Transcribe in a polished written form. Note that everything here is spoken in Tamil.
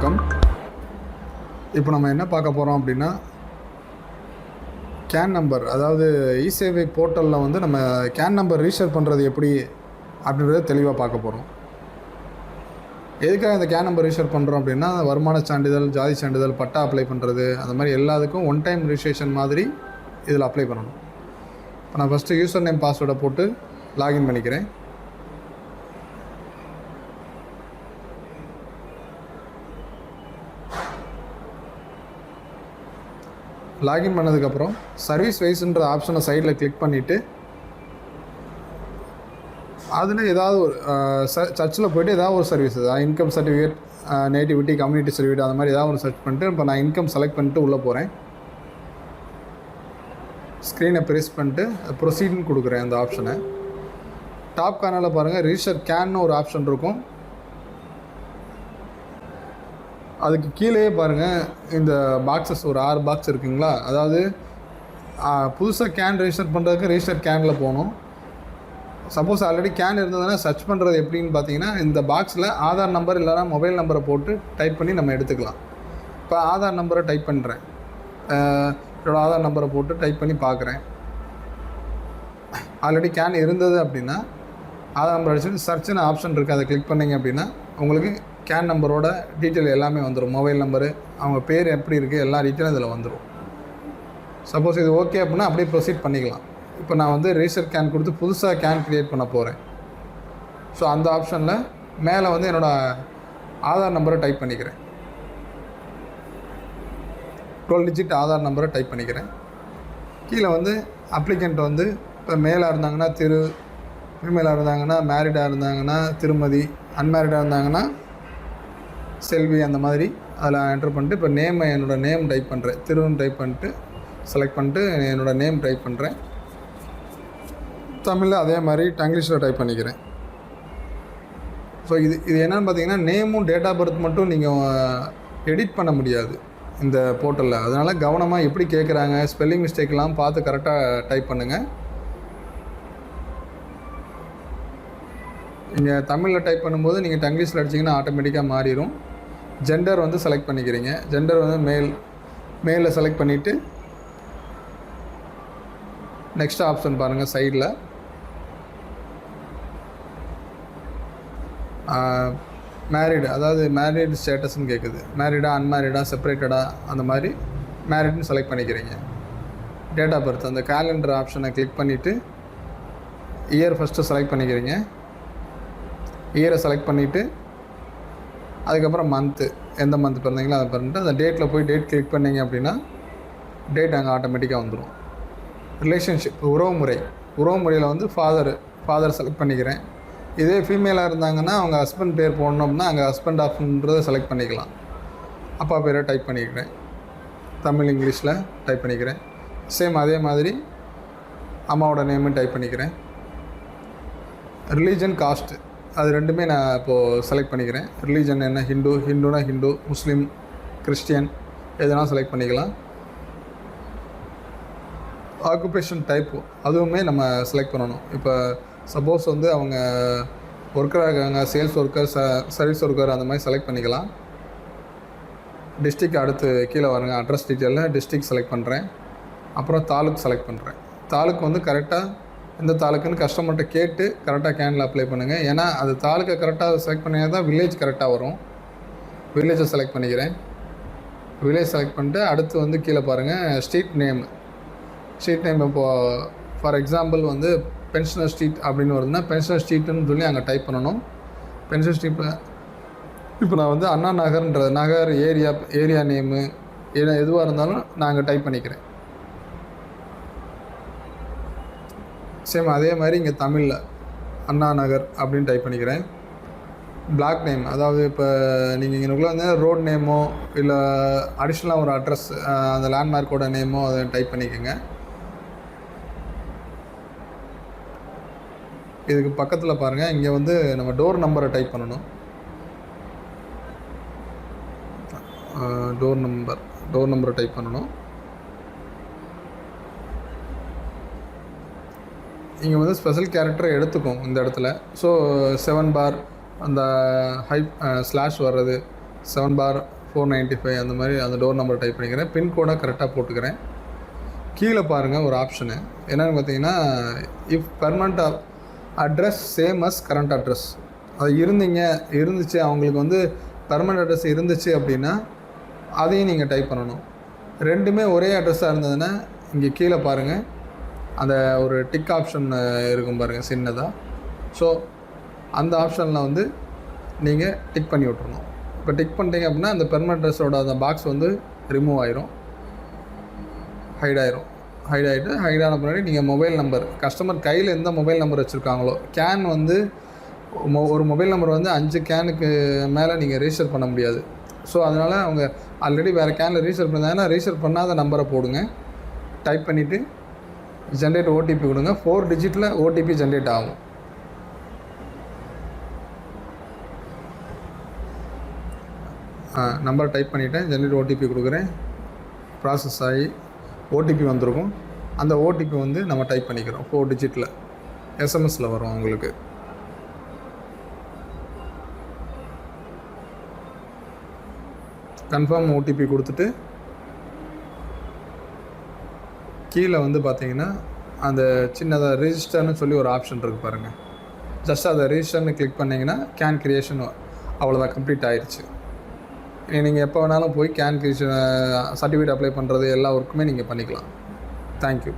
வணக்கம். இப்போ நம்ம என்ன பார்க்க போகிறோம் அப்படின்னா, கேன் நம்பர், அதாவது இ-சேவை போர்ட்டலில் வந்து நம்ம கேன் நம்பர் ரீசெட் பண்ணுறது எப்படி அப்படின்றத தெளிவாக பார்க்க போகிறோம். எதுக்காக இந்த கேன் நம்பர் ரீசெட் பண்ணுறோம் அப்படின்னா, வருமான சான்றிதழ், ஜாதி சான்றிதழ், பட்டா அப்ளை பண்ணுறது, அந்த மாதிரி எல்லாத்துக்கும் ஒன் டைம் ரிஜிஸ்ட்ரேஷன் மாதிரி இதில் அப்ளை பண்ணணும். இப்போ நான் ஃபஸ்ட்டு யூசர் நேம் பாஸ்வேர்டை போட்டு லாகின் பண்ணிக்கிறேன். லாகின் பண்ணதுக்கப்புறம் சர்வீஸ் வைஸ்ன்ற ஆப்ஷனை சைடில் கிளிக் பண்ணிவிட்டு அதில் ஏதாவது ஒரு சர்ச்சில் போய்ட்டு ஏதாவது ஒரு service, income certificate, nativity, community certificate, அந்த மாதிரி ஏதாவது ஒரு சர்ச் பண்ணிட்டு இப்போ நான் இன்கம் செலக்ட் பண்ணிட்டு உள்ளே போகிறேன். ஸ்க்ரீனை ப்ரெஸ் பண்ணிட்டு ப்ரொசீட்னு கொடுக்குறேன் அந்த ஆப்ஷனை. டாப் கார்னரில் பாருங்கள், ரிஜிஸ்டர் கேன்னு ஒரு ஆப்ஷன் இருக்கும். அதுக்கு கீழே பாருங்கள், இந்த பாக்ஸஸ் ஒரு 6 பாக்ஸ் இருக்குங்களா, அதாவது புதுசாக கேன் ரெஜிஸ்டர் பண்ணுறதுக்கு ரெஜிஸ்டர் கேனில் போகணும். சப்போஸ் ஆல்ரெடி கேன் இருந்ததுன்னா சர்ச் பண்ணுறது எப்படின்னு பார்த்தீங்கன்னா, இந்த பாக்ஸில் ஆதார் நம்பர் இல்லைனா மொபைல் நம்பரை போட்டு டைப் பண்ணி நம்ம எடுத்துக்கலாம். இப்போ ஆதார் நம்பரை டைப் பண்ணுறேன். என்னோடய ஆதார் நம்பரை போட்டு டைப் பண்ணி பார்க்குறேன். ஆல்ரெடி கேன் இருந்தது அப்படின்னா ஆதார் நம்பர் அடிச்சுட்டு சர்ச்சுன்னு ஆப்ஷன் இருக்குது, அதை கிளிக் பண்ணிங்க அப்படின்னா உங்களுக்கு கேன் நம்பரோட டீட்டெயில் எல்லாமே வந்துடும். மொபைல் நம்பரு, அவங்க பேர் எப்படி இருக்குது, எல்லா டீட்டெயிலும் இதில் வந்துடும். சப்போஸ் இது ஓகே அப்படின்னா அப்படியே ப்ரொசீட் பண்ணிக்கலாம். இப்போ நான் வந்து ரெஜிஸ்டர் கேன் கொடுத்து புதுசாக கேன் க்ரியேட் பண்ண போகிறேன். ஸோ அந்த ஆப்ஷனில் மேலே வந்து என்னோடய ஆதார் நம்பரை டைப் பண்ணிக்கிறேன். 12 டிஜிட் ஆதார் நம்பரை டைப் பண்ணிக்கிறேன். கீழே வந்து அப்ளிகண்ட் வந்து இப்போ மேலாக இருந்தாங்கன்னா திரு, ஃபீமேலாக இருந்தாங்கன்னா மேரிடாக இருந்தாங்கன்னா திருமதி, அன்மேரிடாக இருந்தாங்கன்னா செல்வி, அந்த மாதிரி அதில் என்ட்ரு பண்ணிட்டு இப்போ என்னோடய நேம் டைப் பண்ணுறேன். திருன்னு டைப் பண்ணிட்டு செலக்ட் பண்ணிட்டு என்னோடய நேம் டைப் பண்ணுறேன். தமிழில் அதே மாதிரி இங்கிலீஷில் டைப் பண்ணிக்கிறேன். ஸோ இது என்னென்னு பார்த்தீங்கன்னா, நேமும் டேட் ஆஃப் பர்த் மட்டும் நீங்கள் எடிட் பண்ண முடியாது இந்த போர்ட்டலில். அதனால் கவனமாக எப்படி கேட்குறாங்க, ஸ்பெல்லிங் மிஸ்டேக்லாம் பார்த்து கரெக்டாக டைப் பண்ணுங்கள். நீங்கள் தமிழில் டைப் பண்ணும்போது நீங்கள் இங்கிலீஷில் அடிச்சிங்கன்னா ஆட்டோமேட்டிக்காக மாறிடும். ஜெண்டர் வந்து செலக்ட் பண்ணிக்கிறீங்க. ஜெண்டர் வந்து மேலில் செலக்ட் பண்ணிவிட்டு நெக்ஸ்ட் ஆப்ஷன் பாருங்கள், சைடில் மேரிடு, அதாவது மேரிட் ஸ்டேட்டஸ்ன்னு கேட்குது. மேரிடா, அன்மேரிடா, செப்பரேட்டடா, அந்த மாதிரி மேரிட்னு செலக்ட் பண்ணிக்கிறீங்க. டேட் ஆஃப் பர்த் அந்த கேலண்டர் ஆப்ஷனை கிளிக் பண்ணிவிட்டு இயர் ஃபஸ்ட்டு செலக்ட் பண்ணிக்கிறீங்க. இயரை செலக்ட் பண்ணிவிட்டு அதுக்கப்புறம் மந்த்து, எந்த மந்த் பிறந்தீங்களோ அதை பண்ணிட்டு அந்த டேட்டில் போய் டேட் கிளிக் பண்ணிங்க அப்படின்னா டேட் அங்கே ஆட்டோமேட்டிக்காக வந்துடும். ரிலேஷன்ஷிப், உறவுமுறையில் வந்து ஃபாதர் செலக்ட் பண்ணிக்கிறேன். இதே ஃபீமேலாக இருந்தாங்கன்னா அவங்க ஹஸ்பண்ட் பேர் போடணும் அப்படின்னா அங்கே ஹஸ்பண்ட் ஆஃப்ன்றதை செலக்ட் பண்ணிக்கலாம். அப்பா பேரை டைப் பண்ணிக்கிறேன். தமிழ் இங்கிலீஷில் டைப் பண்ணிக்கிறேன். சேம் அதே மாதிரி அம்மாவோட நேமும் டைப் பண்ணிக்கிறேன். ரிலீஜன், காஸ்ட்டு, அது ரெண்டுமே நான் இப்போது செலக்ட் பண்ணிக்கிறேன். ரிலீஜன் என்ன, ஹிந்துனா ஹிந்து, முஸ்லீம், கிறிஸ்டியன், எதனா செலக்ட் பண்ணிக்கலாம். ஆக்குபேஷன் டைப்பு அதுவுமே நம்ம செலக்ட் பண்ணணும். இப்போ சப்போஸ் வந்து அவங்க ஒர்க்கராக இருக்காங்க, சேல்ஸ் ஒர்க்கர், சர்வீஸ் ஒர்க்கர், அந்த மாதிரி செலக்ட் பண்ணிக்கலாம். டிஸ்ட்ரிக் அடுத்து கீழே வருங்க, அட்ரஸ் டீட்டெயிலில் டிஸ்ட்ரிக் செலக்ட் பண்ணுறேன். அப்புறம் தாலுக் செலக்ட் பண்ணுறேன். தாலுக்கு வந்து கரெக்டாக இந்த தாலுக்குன்னு கஸ்டமர்கிட்ட கேட்டு கரெக்டாக கேனில் அப்ளை பண்ணுங்கள். ஏன்னா அது தாலுக்கை கரெக்டாக செலக்ட் பண்ணிங்கன்னா தான் வில்லேஜ் கரெக்டாக வரும். வில்லேஜை செலக்ட் பண்ணிக்கிறேன். வில்லேஜ் செலக்ட் பண்ணிட்டு அடுத்து வந்து கீழே பாருங்கள், ஸ்ட்ரீட் நேம் இப்போது ஃபார் எக்ஸாம்பிள் வந்து பென்ஷனர் ஸ்ட்ரீட் அப்படின்னு வருதுன்னா பென்ஷனர் ஸ்ட்ரீட்டுன்னு சொல்லி அங்கே டைப் பண்ணணும். பென்ஷனர் ஸ்ட்ரீட்டில் இப்போ நான் வந்து அண்ணா நகர் ஏரியா நேமு எதுவாக இருந்தாலும் நான் அங்கே டைப் பண்ணிக்கிறேன். சேம் அதே மாதிரி இங்கே தமிழில் அண்ணா நகர் அப்படின்னு டைப் பண்ணிக்கிறேன். பிளாக் நேம், அதாவது இப்போ நீங்கள் இங்கேக்குள்ளே வந்து ரோட் நேமோ இல்லை அடிஷ்னலாக ஒரு அட்ரஸ், அந்த லேண்ட்மார்க்கோட நேமோ அதை டைப் பண்ணிக்கோங்க. இதுக்கு பக்கத்தில் பாருங்கள், இங்கே வந்து நம்ம டோர் நம்பரை டைப் பண்ணணும். டோர் நம்பரை டைப் பண்ணணும். இங்கே வந்து ஸ்பெஷல் கேரக்டரை எடுத்துக்கும் இந்த இடத்துல. ஸோ 7 பார் அந்த ஸ்லாஷ் வர்றது, 7/495 அந்த மாதிரி அந்த டோர் நம்பர் டைப் பண்ணிக்கிறேன். பின்கோடை கரெக்டாக போட்டுக்கிறேன். கீழே பாருங்கள் ஒரு ஆப்ஷனு என்னென்னு பார்த்தீங்கன்னா, if permanent address same as current address. அது இருந்துச்சு அவங்களுக்கு வந்து பெர்மனண்ட் அட்ரஸ் இருந்துச்சு அப்படின்னா அதையும் நீங்கள் டைப் பண்ணணும். ரெண்டுமே ஒரே அட்ரஸாக இருந்ததுன்னா இங்கே கீழே பாருங்கள் அந்த ஒரு டிக் ஆப்ஷன் இருக்கும் பாருங்கள் சின்னதாக. ஸோ அந்த ஆப்ஷனில் வந்து நீங்கள் டிக் பண்ணி விட்றணும். இப்போ டிக் பண்ணிட்டீங்க அப்படின்னா அந்த பெர்மனண்ட் அட்ரஸோட அந்த பாக்ஸ் வந்து ரிமூவ் ஆயிரும், ஹைட் ஆகிட்டு ஹைடான பின்னாடி நீங்கள் மொபைல் நம்பர் கஸ்டமர் கையில் எந்த மொபைல் நம்பர் வச்சுருக்காங்களோ, கேன் வந்து ஒரு மொபைல் நம்பர் வந்து 5 கேனுக்கு மேலே நீங்கள் ரிஜிஸ்டர் பண்ண முடியாது. ஸோ அதனால் அவங்க ஆல்ரெடி வேறு கேனில் ரிஜிஸ்டர் பண்ணியிருந்தாங்கன்னா ரிஜிஸ்டர் பண்ணாத நம்பரை போடுங்க. டைப் பண்ணிவிட்டு ஜென்ரேட் ஓடிபி கொடுங்க. 4 டிஜிட்டில் ஓடிபி ஜென்ரேட் ஆகும். நம்பர் டைப் பண்ணிவிட்டேன், ஜென்ரேட் ஓடிபி கொடுக்குறேன். ப்ராசஸ் ஆகி ஓடிபி வந்திருக்கும். அந்த ஓடிபி வந்து நம்ம டைப் பண்ணிக்கிறோம். 4 டிஜிட்டில் எஸ்எம்எஸில் வரும் உங்களுக்கு. கன்ஃபார்ம் ஓடிபி கொடுத்துட்டு கீழே வந்து பார்த்தீங்கன்னா அந்த சின்னதாக ரிஜிஸ்டர்னு சொல்லி ஒரு ஆப்ஷன் இருக்குது பாருங்கள். ஜஸ்ட் அதை ரிஜிஸ்டர்னு கிளிக் பண்ணிங்கன்னா கேன் கிரியேஷன் அவ்வளோதான், கம்ப்ளீட் ஆயிடுச்சு. நீங்கள் எப்போ வேணாலும் போய் கேன் கிரியேஷன் சர்டிஃபிகேட் அப்ளை பண்ணுறது எல்லா ஒர்க்குமே நீங்கள் பண்ணிக்கலாம். தேங்க்யூ.